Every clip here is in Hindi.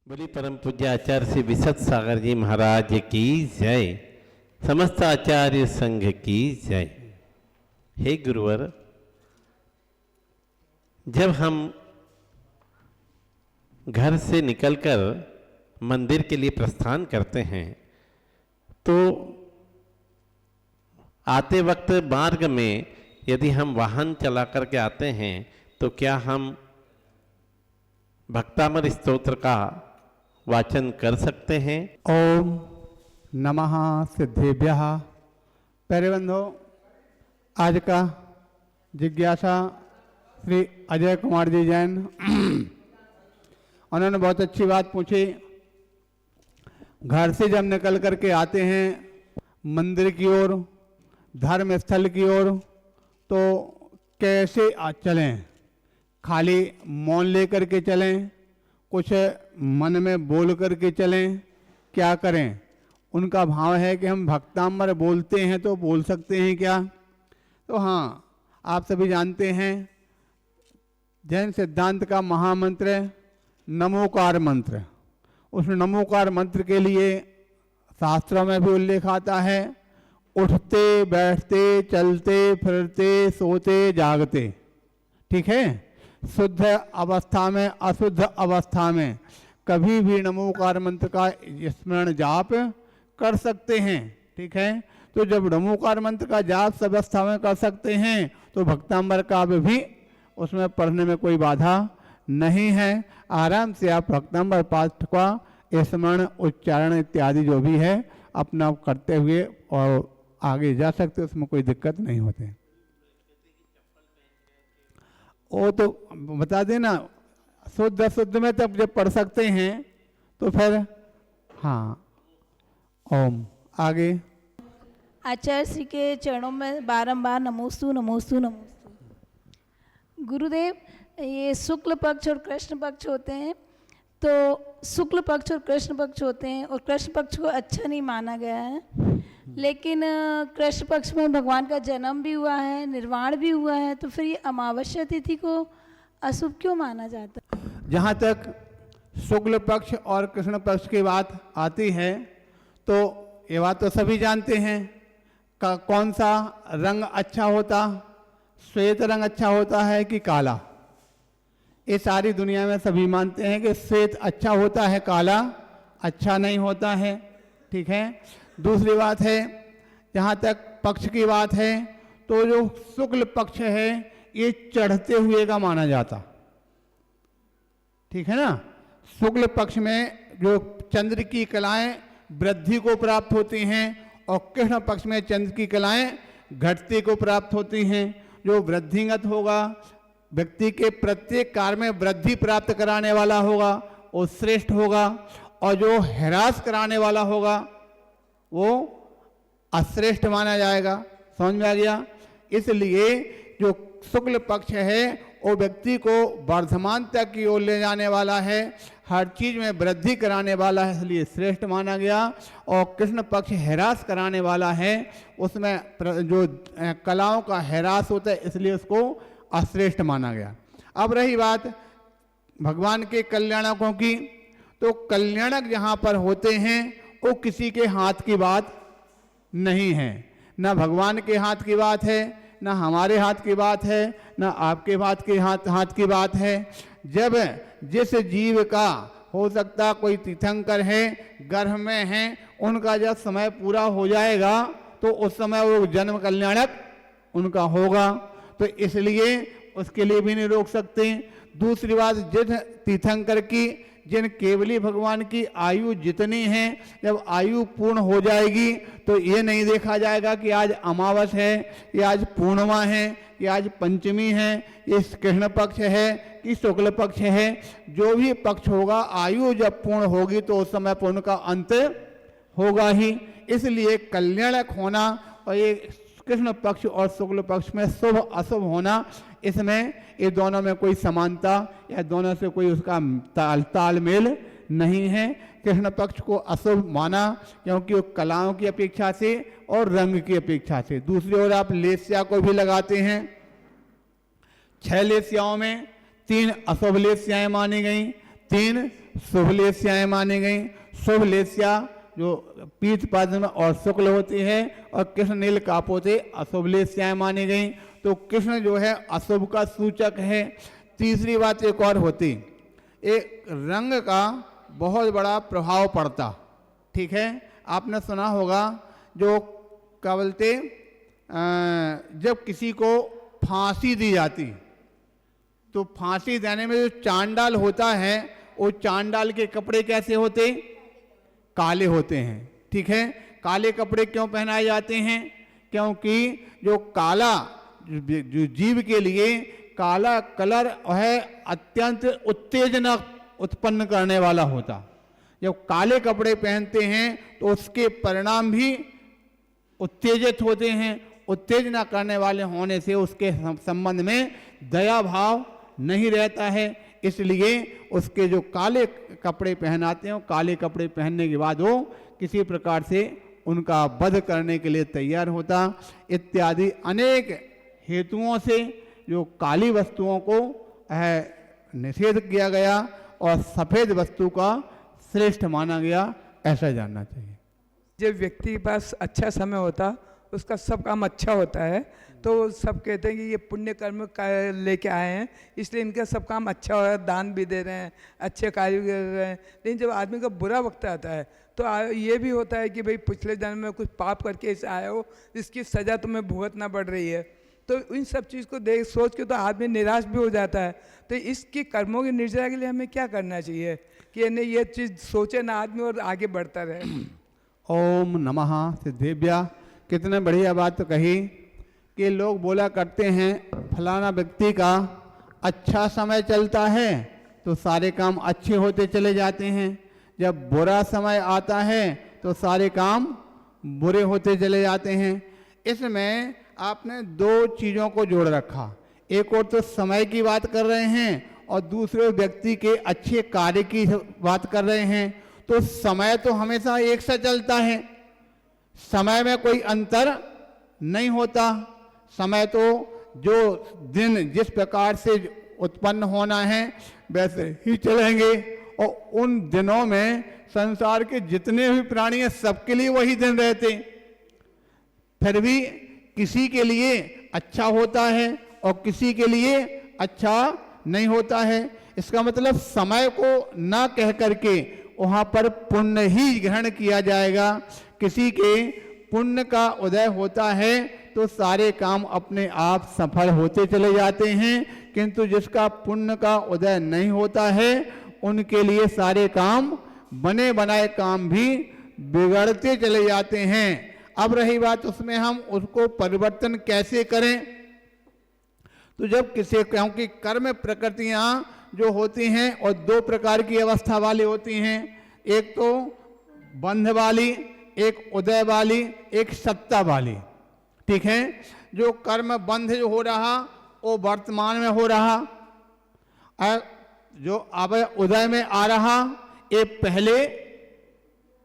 बोली परम पूज्य आचार्य श्री विशद सागर जी महाराज की जय। समस्त आचार्य संघ की जय। हे गुरुवर, जब हम घर से निकलकर मंदिर के लिए प्रस्थान करते हैं तो आते वक्त मार्ग में यदि हम वाहन चला करके आते हैं तो क्या हम भक्तामर स्तोत्र का वाचन कर सकते हैं? ओम नमः सिद्धेभ्यः। प्यारे बंधो, आज का जिज्ञासा श्री अजय कुमार जी जैन उन्होंने बहुत अच्छी बात पूछी। घर से जब निकल करके आते हैं मंदिर की ओर, धर्म स्थल की ओर, तो कैसे चलें? खाली मौन लेकर के चलें, कुछ मन में बोल करके चलें, क्या करें? उनका भाव है कि हम भक्तामर बोलते हैं तो बोल सकते हैं क्या? तो हाँ, आप सभी जानते हैं जैन सिद्धांत का महामंत्र नमोकार मंत्र। उस नमोकार मंत्र के लिए शास्त्रों में भी उल्लेख आता है, उठते बैठते चलते फिरते सोते जागते। ठीक है, शुद्ध अवस्था में अशुद्ध अवस्था में कभी भी नमोकार मंत्र का स्मरण जाप कर सकते हैं। ठीक है, तो जब नमोकार मंत्र का जाप सब अवस्था में कर सकते हैं तो भक्तांबर काव्य भी उसमें पढ़ने में कोई बाधा नहीं है। आराम से आप भक्तांबर पाठ का स्मरण उच्चारण इत्यादि जो भी है अपना करते हुए और आगे जा सकते, उसमें कोई दिक्कत नहीं होती। वो तो बता देना, शुद्ध अशुद्ध में तब जब पढ़ सकते हैं तो फिर हाँ। ओम आगे। आचार्य श्री के चरणों में बारंबार नमोस्तु नमोस्तु नमोस्तु। गुरुदेव, ये शुक्ल पक्ष और कृष्ण पक्ष होते हैं, तो शुक्ल पक्ष और कृष्ण पक्ष होते हैं और कृष्ण पक्ष को अच्छा नहीं माना गया है, लेकिन कृष्ण पक्ष में भगवान का जन्म भी हुआ है, निर्वाण भी हुआ है, तो फिर ये अमावस्या तिथि को अशुभ क्यों माना जाता है? जहाँ तक शुक्ल पक्ष और कृष्ण पक्ष की बात आती है तो ये बात तो सभी जानते हैं कौन सा रंग अच्छा होता, श्वेत रंग अच्छा होता है कि काला। ये सारी दुनिया में सभी मानते हैं कि श्वेत अच्छा होता है, काला अच्छा नहीं होता है। ठीक है, दूसरी बात है, जहाँ तक पक्ष की बात है तो जो शुक्ल पक्ष है ये चढ़ते हुए का माना जाता। ठीक है ना, शुक्ल पक्ष में जो चंद्र की कलाएं वृद्धि को प्राप्त होती हैं और कृष्ण पक्ष में चंद्र की कलाएं घटती को प्राप्त होती हैं। जो वृद्धिगत होगा, व्यक्ति के प्रत्येक कार्य में वृद्धि प्राप्त कराने वाला होगा वो श्रेष्ठ होगा, और जो हैरास कराने वाला होगा वो अश्रेष्ठ माना जाएगा। समझ में आ गया? इसलिए जो शुक्ल पक्ष है वो व्यक्ति को वर्धमानता की ओर ले जाने वाला है, हर चीज में वृद्धि कराने वाला है, इसलिए श्रेष्ठ माना गया। और कृष्ण पक्ष हैरास कराने वाला है, उसमें जो कलाओं का हैरास होता है इसलिए उसको अश्रेष्ठ माना गया। अब रही बात भगवान के कल्याणकों की, तो कल्याणक जहाँ पर होते हैं वो किसी के हाथ की बात नहीं है, ना भगवान के हाथ की बात है, ना हमारे हाथ की बात है, ना आपके हाथ की बात है। जब जिस जीव का हो सकता कोई तीर्थंकर है, गर्भ में है, उनका जब समय पूरा हो जाएगा तो उस समय वो जन्म कल्याणक उनका होगा, तो इसलिए उसके लिए भी नहीं रोक सकते। दूसरी बात, जिस तीर्थंकर की जिन केवली भगवान की आयु जितनी है, जब आयु पूर्ण हो जाएगी तो ये नहीं देखा जाएगा कि आज अमावस है, ये आज पूर्णिमा है, ये आज पंचमी है, ये कृष्ण पक्ष है कि शुक्ल पक्ष है। जो भी पक्ष होगा, आयु जब पूर्ण होगी तो उस समय पर उनका अंत होगा ही। इसलिए कल्याणक होना और ये कृष्ण पक्ष और शुक्ल पक्ष में शुभ अशुभ होना, इसमें ये दोनों में कोई समानता या दोनों से कोई उसका तालमेल नहीं है। कृष्ण पक्ष को अशुभ माना क्योंकि वो कलाओं की अपेक्षा से और रंग की अपेक्षा से। दूसरी ओर आप लेस्या को भी लगाते हैं, 6 लेस्याओं में 3 अशुभ लेस्याएं मानी गई, 3 शुभ लेस्याएं मानी गई। शुभ लेस्या जो पीत पद्म और शुक्ल होती है, और कृष्ण नील कापोते अशुभ लेस्याएं मानी गई। तो कृष्ण जो है अशुभ का सूचक है। तीसरी बात एक और होती, एक रंग का बहुत बड़ा प्रभाव पड़ता, ठीक है। आपने सुना होगा जो क्या बोलते, जब किसी को फांसी दी जाती तो फांसी देने में जो चांडाल होता है, वो चांडाल के कपड़े कैसे होते, काले होते हैं, ठीक है। काले कपड़े क्यों पहनाए जाते हैं? क्योंकि जो काला, जो जीव के लिए काला कलर है अत्यंत उत्तेजना उत्पन्न करने वाला होता। जब काले कपड़े पहनते हैं तो उसके परिणाम भी उत्तेजित होते हैं। उत्तेजना करने वाले होने से उसके संबंध में दया भाव नहीं रहता है, इसलिए उसके जो काले कपड़े पहनाते हैं, काले कपड़े पहनने के बाद वो किसी प्रकार से उनका वध करने के लिए तैयार होता। इत्यादि अनेक हेतुओं से जो काली वस्तुओं को निषेध किया गया और सफ़ेद वस्तु का श्रेष्ठ माना गया, ऐसा जानना चाहिए। जब व्यक्ति के पास अच्छा समय होता, उसका सब काम अच्छा होता है, तो सब कहते हैं कि ये पुण्य कर्म लेके आए हैं, इसलिए इनका सब काम अच्छा हो रहा है, दान भी दे रहे हैं, अच्छे कार्य कर रहे हैं। लेकिन जब आदमी का बुरा वक्त आता है तो ये भी होता है कि भाई पिछले जन्म में कुछ पाप करके ऐसे आए हो, इसकी सज़ा तुम्हें भुगतना पड़ रही है। तो इन सब चीज़ को देख सोच के तो आदमी निराश भी हो जाता है। तो इसकी कर्मों की निर्जरा के लिए हमें क्या करना चाहिए कि इन्हें ये चीज़ सोचे ना आदमी और आगे बढ़ता रहे। ओम नमः सिद्धेभ्या। कितने बढ़िया बात तो कही कि लोग बोला करते हैं फलाना व्यक्ति का अच्छा समय चलता है तो सारे काम अच्छे होते चले जाते हैं, जब बुरा समय आता है तो सारे काम बुरे होते चले जाते हैं। इसमें आपने दो चीज़ों को जोड़ रखा, एक और तो समय की बात कर रहे हैं और दूसरे व्यक्ति के अच्छे कार्य की बात कर रहे हैं। तो समय तो हमेशा एक सा चलता है, समय में कोई अंतर नहीं होता। समय तो जो दिन जिस प्रकार से उत्पन्न होना है वैसे ही चलेंगे, और उन दिनों में संसार के जितने भी प्राणी हैं सबके लिए वही दिन रहते। फिर भी किसी के लिए अच्छा होता है और किसी के लिए अच्छा नहीं होता है। इसका मतलब समय को ना कह करके वहाँ पर पुण्य ही ग्रहण किया जाएगा। किसी के पुण्य का उदय होता है तो सारे काम अपने आप सफल होते चले जाते हैं, किंतु जिसका पुण्य का उदय नहीं होता है उनके लिए सारे काम बने बनाए काम भी बिगड़ते चले जाते हैं। अब रही बात उसमें हम उसको परिवर्तन कैसे करें, तो जब किसी, क्योंकि कर्म प्रकृतियां जो होती हैं और दो प्रकार की अवस्था वाली होती हैं, एक तो बंध वाली, एक उदय वाली, एक सत्ता वाली, ठीक है। जो कर्म बंध जो हो रहा वो वर्तमान में हो रहा, जो अब उदय में आ रहा ये पहले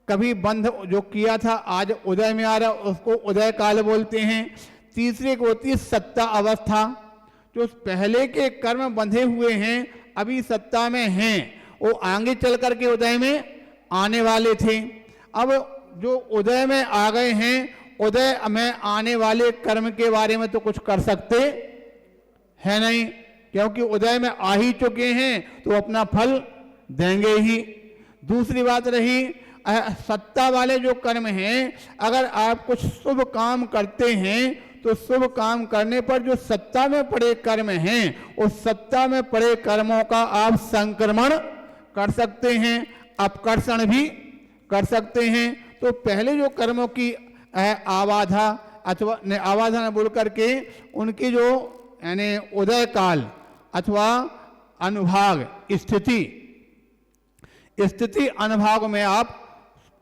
कभी बंध जो किया था आज उदय में आ रहा, उसको उदय काल बोलते हैं। तीसरे को होती है सत्ता अवस्था, जो पहले के कर्म बंधे हुए हैं अभी सत्ता में हैं, वो आगे चल करके उदय में आने वाले थे। अब जो उदय में आ गए हैं, उदय में आने वाले कर्म के बारे में तो कुछ कर सकते हैं नहीं, क्योंकि उदय में आ ही चुके हैं तो अपना फल देंगे ही। दूसरी बात रही सत्ता वाले जो कर्म हैं, अगर आप कुछ शुभ काम करते हैं तो शुभ काम करने पर जो सत्ता में पड़े कर्म हैं उस सत्ता में पड़े कर्मों का आप संक्रमण कर सकते हैं, अपकर्षण भी कर सकते हैं। तो पहले जो कर्मों की आबाधा अथवा आबाधा न बोल करके उनकी जो यानी उदय काल अथवा अनुभाग स्थिति अनुभाग में आप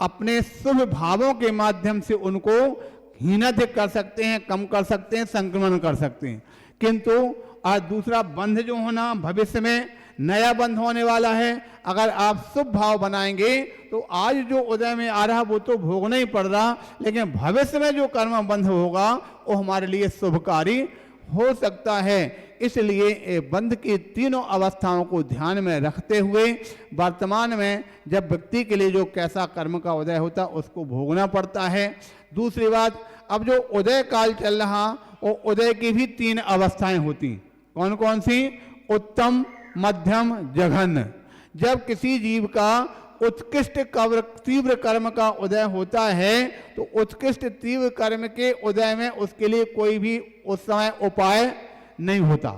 अपने शुभ भावों के माध्यम से उनको हीनाधिक कर सकते हैं, कम कर सकते हैं, संक्रमण कर सकते हैं। किंतु आज दूसरा बंध जो होना, भविष्य में नया बंध होने वाला है, अगर आप शुभ भाव बनाएंगे तो आज जो उदय में आ रहा वो तो भोगना ही पड़ रहा, लेकिन भविष्य में जो कर्म बंध होगा वो हमारे लिए शुभकारी हो सकता है। इसलिए ये बंध की तीनों अवस्थाओं को ध्यान में रखते हुए वर्तमान में जब व्यक्ति के लिए जो कैसा कर्म का उदय होता उसको भोगना पड़ता है। दूसरी बात, अब जो उदय काल चल रहा वो उदय की भी तीन अवस्थाएं होती। कौन कौन सी? उत्तम, मध्यम, जघन्य। जब किसी जीव का उत्कृष्ट तीव्र कर्म का उदय होता है तो उत्कृष्ट तीव्र कर्म के उदय में उसके लिए कोई भी उस समय उपाय नहीं होता।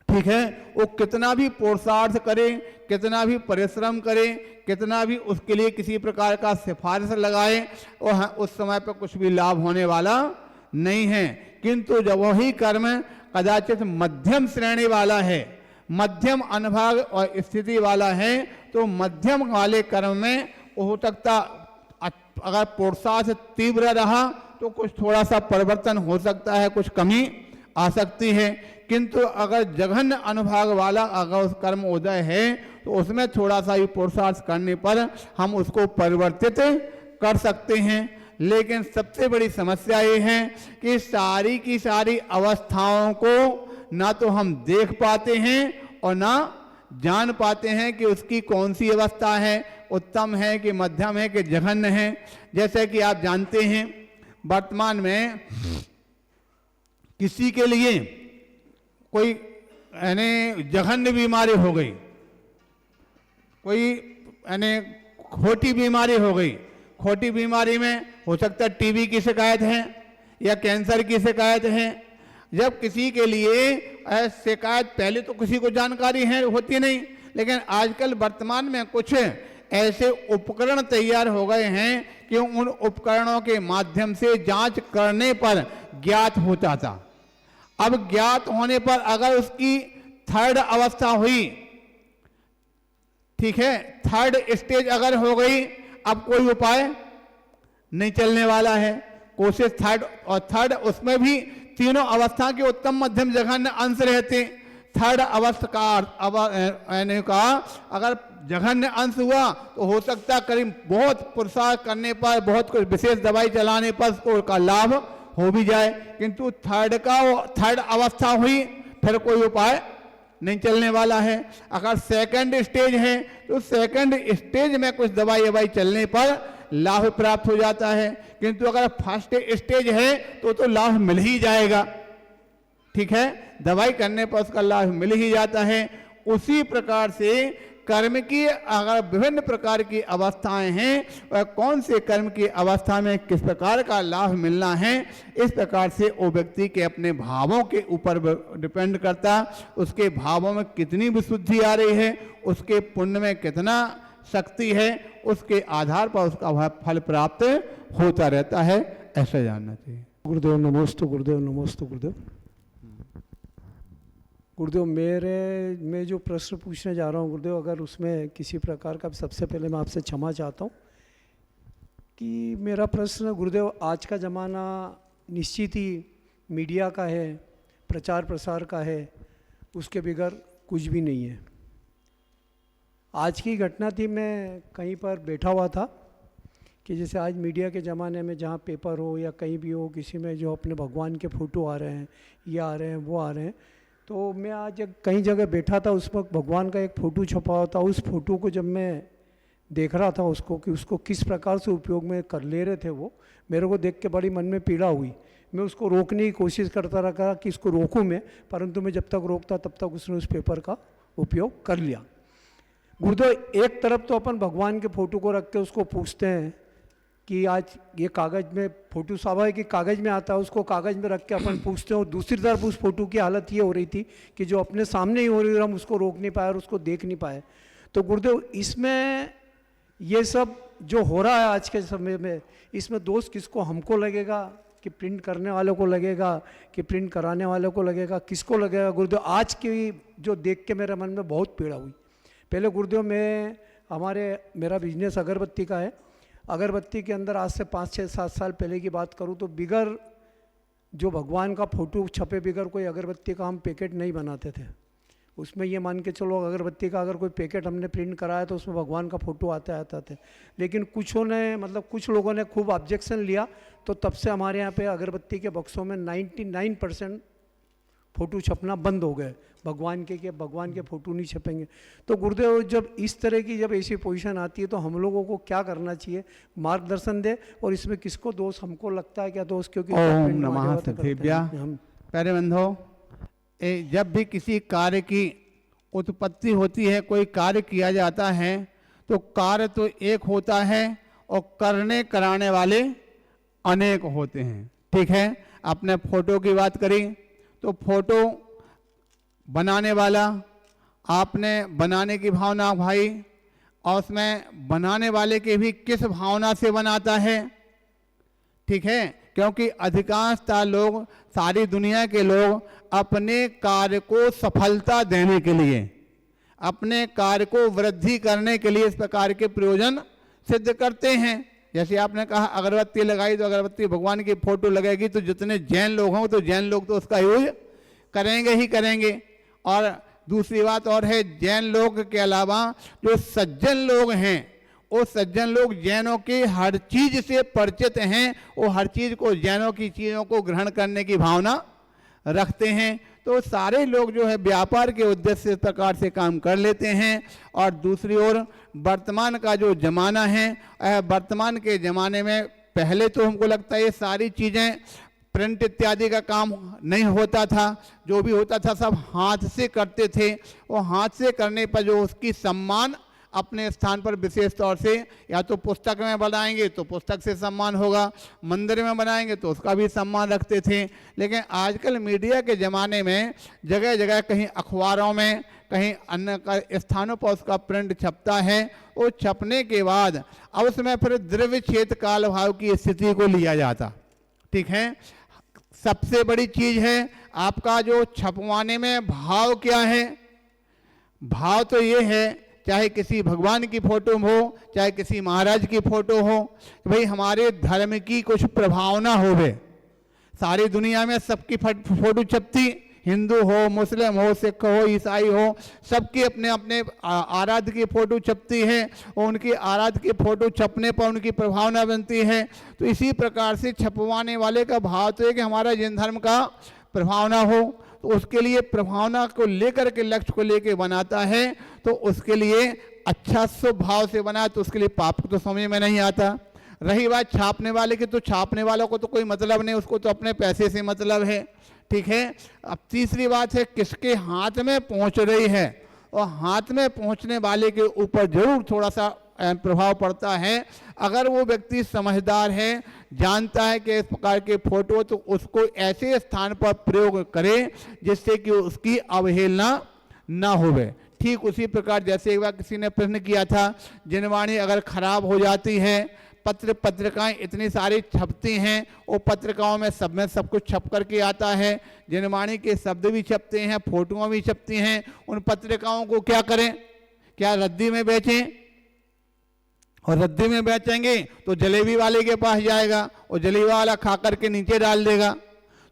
ठीक है, वो कितना भी पुरुषार्थ करे, कितना भी परिश्रम करे, कितना भी उसके लिए किसी प्रकार का सिफारिश लगाए, और उस समय पर कुछ भी लाभ होने वाला नहीं है। किंतु जब वही कर्म कदाचित मध्यम श्रेणी वाला है, मध्यम अनुभाग और स्थिति वाला है, तो मध्यम वाले कर्म में हो सकता अगर पुरुषार्थ तीव्र रहा तो कुछ थोड़ा सा परिवर्तन हो सकता है, कुछ कमी आ सकती है। किंतु अगर जघन्य अनुभाग वाला अगर उस कर्म उदय है तो उसमें थोड़ा सा ही पुरुषार्थ करने पर हम उसको परिवर्तित कर सकते हैं। लेकिन सबसे बड़ी समस्या ये है कि सारी की सारी अवस्थाओं को ना तो हम देख पाते हैं और ना जान पाते हैं कि उसकी कौन सी अवस्था है, उत्तम है कि मध्यम है कि जघन्य है। जैसे कि आप जानते हैं वर्तमान में किसी के लिए कोई यानी जघन्य बीमारी हो गई, कोई यानी खोटी बीमारी हो गई। खोटी बीमारी में हो सकता है टीबी की शिकायत है या कैंसर की शिकायत है। जब किसी के लिए शिकायत, पहले तो किसी को जानकारी है होती नहीं, लेकिन आजकल वर्तमान में कुछ ऐसे उपकरण तैयार हो गए हैं कि उन उपकरणों के माध्यम से जांच करने पर ज्ञात हो जाता। अब ज्ञात होने पर अगर उसकी थर्ड अवस्था हुई, ठीक है, थर्ड स्टेज अगर हो गई, अब कोई उपाय नहीं चलने वाला है। कोशिश थर्ड उसमें भी तीनों अवस्था के उत्तम मध्यम जघन्य अंश रहते। थर्ड अवस्था का अगर जघन्य अंश हुआ तो हो सकता करीब बहुत पुरुषार्थ करने पर, बहुत कुछ विशेष दवाई चलाने पर उसको का लाभ हो भी जाए। किंतु थर्ड अवस्था हुई फिर कोई उपाय नहीं चलने वाला है। अगर सेकंड स्टेज है तो सेकंड स्टेज में कुछ दवाई चलने पर लाभ प्राप्त हो जाता है। किंतु अगर फर्स्ट स्टेज है तो लाभ मिल ही जाएगा। ठीक है, दवाई करने पर उसका लाभ मिल ही जाता है। उसी प्रकार से कर्म की अगर विभिन्न प्रकार की अवस्थाएं हैं और कौन से कर्म की अवस्था में किस प्रकार का लाभ मिलना है, इस प्रकार से वो व्यक्ति के अपने भावों के ऊपर डिपेंड करता। उसके भावों में कितनी विशुद्धि आ रही है, उसके पुण्य में कितना शक्ति है, उसके आधार पर उसका वह फल प्राप्त होता रहता है। ऐसा जानना चाहिए। गुरुदेव नमोस्तु, गुरुदेव नमोस्तु, गुरुदेव। गुरुदेव मैं जो प्रश्न पूछने जा रहा हूँ गुरुदेव, अगर उसमें किसी प्रकार का, सबसे पहले मैं आपसे क्षमा चाहता हूँ कि मेरा प्रश्न गुरुदेव, आज का ज़माना निश्चित ही मीडिया का है, प्रचार प्रसार का है, उसके बगैर कुछ भी नहीं है। आज की घटना थी, मैं कहीं पर बैठा हुआ था कि जैसे आज मीडिया के ज़माने में जहाँ पेपर हो या कहीं भी हो, किसी में जो अपने भगवान के फ़ोटो आ रहे हैं, ये आ रहे हैं, वो आ रहे हैं, तो मैं आज कहीं जगह बैठा था, उस वक्त भगवान का एक फ़ोटो छपा हुआ था। उस फोटो को जब मैं देख रहा था उसको कि उसको किस प्रकार से उपयोग में कर ले रहे थे, वो मेरे को देख के बड़ी मन में पीड़ा हुई। मैं उसको रोकने की कोशिश करता रहा कि इसको रोकूं मैं, परंतु मैं जब तक रोकता तब तक उसने उस पेपर का उपयोग कर लिया। गुरुदेव, एक तरफ तो अपन भगवान के फ़ोटो को रख के उसको पूछते हैं कि आज ये कागज़ में फ़ोटो स्वाभाविक कि कागज़ में आता है, उसको कागज़ में रख के अपन पूछते हैं। और दूसरी तरफ उस फ़ोटो की हालत ये हो रही थी कि जो अपने सामने ही हो रही है, हम उसको रोक नहीं पाए और उसको देख नहीं पाए। तो गुरुदेव, इसमें ये सब जो हो रहा है आज के समय में, इसमें दोष किसको, हमको लगेगा कि प्रिंट करने वालों को लगेगा कि प्रिंट कराने वालों को लगेगा, किसको लगेगा? गुरुदेव, आज की जो देख के मेरे मन में बहुत पीड़ा हुई। पहले गुरुदेव मेरा बिजनेस अगरबत्ती का है। अगरबत्ती के अंदर आज से 5, 6, 7 साल पहले की बात करूं तो बिगर जो भगवान का फ़ोटो छपे बिगर कोई अगरबत्ती का हम पैकेट नहीं बनाते थे। उसमें ये मान के चलो, अगरबत्ती का अगर कोई पैकेट हमने प्रिंट कराया तो उसमें भगवान का फ़ोटो आता थे। लेकिन कुछ लोगों ने खूब ऑब्जेक्शन लिया, तो तब से हमारे यहाँ पे अगरबत्ती के बक्सों में 99% फ़ोटो छपना बंद हो गए, भगवान के फ़ोटो नहीं छपेंगे। तो गुरुदेव जब इस तरह की जब ऐसी पोजीशन आती है तो हम लोगों को क्या करना चाहिए, मार्गदर्शन दे। और इसमें किसको दोष, हमको लगता है क्या दोष? क्योंकि ओम नमः शिवाय। प्यारे बंधो, जब भी किसी कार्य की उत्पत्ति होती है, कोई कार्य किया जाता है, तो कार्य तो एक होता है और करने कराने वाले अनेक होते हैं। ठीक है, आपने फोटो की बात करी तो फोटो बनाने वाला, आपने बनाने की भावना भाई, और उसमें बनाने वाले के भी किस भावना से बनाता है। ठीक है, क्योंकि अधिकांशतः लोग, सारी दुनिया के लोग अपने कार्य को सफलता देने के लिए, अपने कार्य को वृद्धि करने के लिए इस प्रकार के प्रयोजन सिद्ध करते हैं। जैसे आपने कहा अगरबत्ती लगाई तो अगरबत्ती भगवान की फोटो लगेगी, तो जितने जैन लोग हों तो जैन लोग तो उसका यूज करेंगे ही करेंगे। और दूसरी बात और है, जैन लोग के अलावा जो सज्जन लोग हैं, वो सज्जन लोग जैनों की हर चीज से परिचित हैं, वो हर चीज को, जैनों की चीज़ों को ग्रहण करने की भावना रखते हैं। तो सारे लोग जो है व्यापार के उद्देश्य से इस प्रकार से काम कर लेते हैं। और दूसरी ओर वर्तमान का जो ज़माना है, वर्तमान के ज़माने में पहले तो हमको लगता है ये सारी चीज़ें प्रिंट इत्यादि का काम नहीं होता था, जो भी होता था सब हाथ से करते थे। वो हाथ से करने पर जो उसकी सम्मान अपने स्थान पर विशेष तौर से, या तो पुस्तक में बनाएंगे तो पुस्तक से सम्मान होगा, मंदिर में बनाएंगे तो उसका भी सम्मान रखते थे। लेकिन आजकल मीडिया के ज़माने में जगह जगह, कहीं अखबारों में, कहीं अन्य स्थानों पर उसका प्रिंट छपता है। वो छपने के बाद अब उसमें फिर द्रव्य क्षेत्र काल भाव की स्थिति को लिया जाता। ठीक है, सबसे बड़ी चीज़ है आपका जो छपवाने में भाव क्या है। भाव तो ये है, चाहे किसी भगवान की फोटो हो, चाहे किसी महाराज की फोटो हो, कि भाई हमारे धर्म की कुछ प्रभावना होवे। सारी दुनिया में सबकी फोटो छपती, हिंदू हो, मुस्लिम हो, सिख हो, ईसाई हो, सबकी अपने अपने आराध्य की फोटो छपती है और उनकी आराध्य की फोटो छपने पर उनकी प्रभावना बनती है। तो इसी प्रकार से छपवाने वाले का भाव तो है कि हमारा जिन धर्म का प्रभावना हो, तो उसके लिए प्रभावना को लेकर के, लक्ष्य को लेकर बनाता है। तो उसके लिए अच्छा स्वभाव से बना तो उसके लिए पाप तो समझ में नहीं आता। रही बात छापने वाले की, तो छापने वालों को तो कोई मतलब नहीं, उसको तो अपने पैसे से मतलब है। ठीक है, अब तीसरी बात है किसके हाथ में पहुंच रही है, और हाथ में पहुंचने वाले के ऊपर जरूर थोड़ा सा प्रभाव पड़ता है। अगर वो व्यक्ति समझदार है, जानता है कि इस प्रकार के फोटो, तो उसको ऐसे स्थान पर प्रयोग करे जिससे कि उसकी अवहेलना ना होवे। ठीक उसी प्रकार जैसे एक बार किसी ने प्रश्न किया था, जिनवाणी अगर खराब हो जाती है, पत्र पत्रिकाएं इतनी सारी छपती हैं, वो पत्रिकाओं में सब कुछ छप करके आता है, जिनवाणी के शब्द भी छपते हैं, फोटोआं भी छपती हैं। उन पत्रिकाओं को क्या करें, क्या रद्दी में बेचें? और रद्दी में बेचेंगे तो जलेबी वाले के पास जाएगा और जलेबी वाला खा करके नीचे डाल देगा।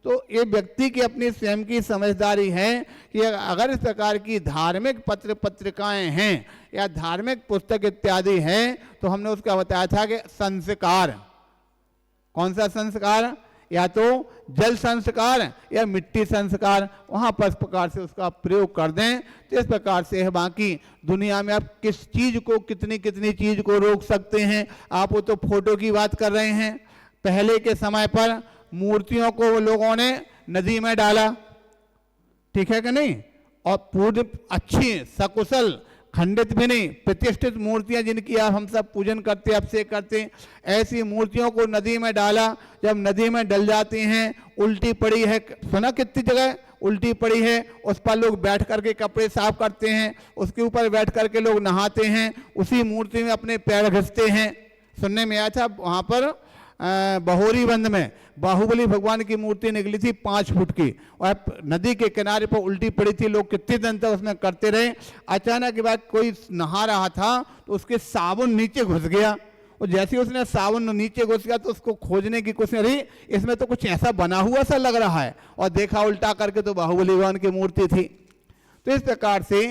तो ये व्यक्ति की अपनी स्वयं की समझदारी है कि अगर इस प्रकार की धार्मिक पत्र पत्रिकाएं हैं या धार्मिक पुस्तक इत्यादि हैं, तो हमने उसका बताया था कि संस्कार, कौन सा संस्कार, या तो जल संस्कार या मिट्टी संस्कार, वहाँ पर इस प्रकार से उसका प्रयोग कर दें। तो इस प्रकार से है, बाकी दुनिया में आप किस चीज़ को, कितनी कितनी चीज़ को रोक सकते हैं। आप वो तो फोटो की बात कर रहे हैं, पहले के समय पर मूर्तियों को वो लोगों ने नदी में डाला, ठीक है कि नहीं, और पूर्ण अच्छी सकुशल, खंडित भी नहीं, प्रतिष्ठित मूर्तियां जिनकी आप हम सब पूजन करते, अभिषेक करते, ऐसी मूर्तियों को नदी में डाला। जब नदी में डल जाती हैं, उल्टी पड़ी है, सुना कितनी जगह उल्टी पड़ी है, उस पर लोग बैठ करके कपड़े साफ करते हैं, उसके ऊपर बैठ करके लोग नहाते हैं, उसी मूर्ति में अपने पैर घिसते हैं। सुनने में आया था वहाँ पर बहोरी बंद में बाहुबली भगवान की मूर्ति निकली थी 5 फुट की, और नदी के किनारे पर उल्टी पड़ी थी। लोग कितने दिन तक उसमें करते रहे। अचानक के बाद कोई नहा रहा था तो उसके साबुन नीचे घुस गया, और जैसे उसने साबुन नीचे घुस गया तो उसको खोजने की कोशिश रही, इसमें तो कुछ ऐसा बना हुआ सा लग रहा है, और देखा उल्टा करके तो बाहुबली भगवान की मूर्ति थी। तो इस प्रकार से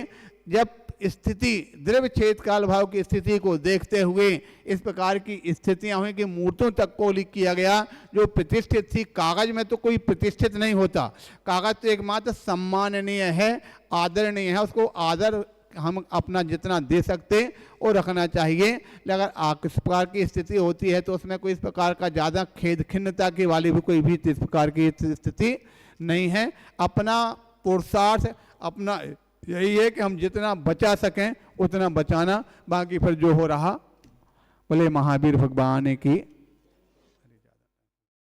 जब स्थिति द्रव्य छेद काल भाव की स्थिति को देखते हुए इस प्रकार की स्थितियां हुई कि मूर्तों तक को लिख किया गया जो प्रतिष्ठित थी। कागज में तो कोई प्रतिष्ठित नहीं होता, कागज तो एकमात्र सम्माननीय है, आदरणीय है, उसको आदर हम अपना जितना दे सकते वो रखना चाहिए। लेकिन अगर किस प्रकार की स्थिति होती है तो उसमें कोई इस प्रकार का ज़्यादा खेद खिन्नता की वाली भी कोई भी इस प्रकार की स्थिति नहीं है। अपना पुरुषार्थ अपना यही है कि हम जितना बचा सकें उतना बचाना, बाकी फिर जो हो रहा। बोले महावीर भगवान की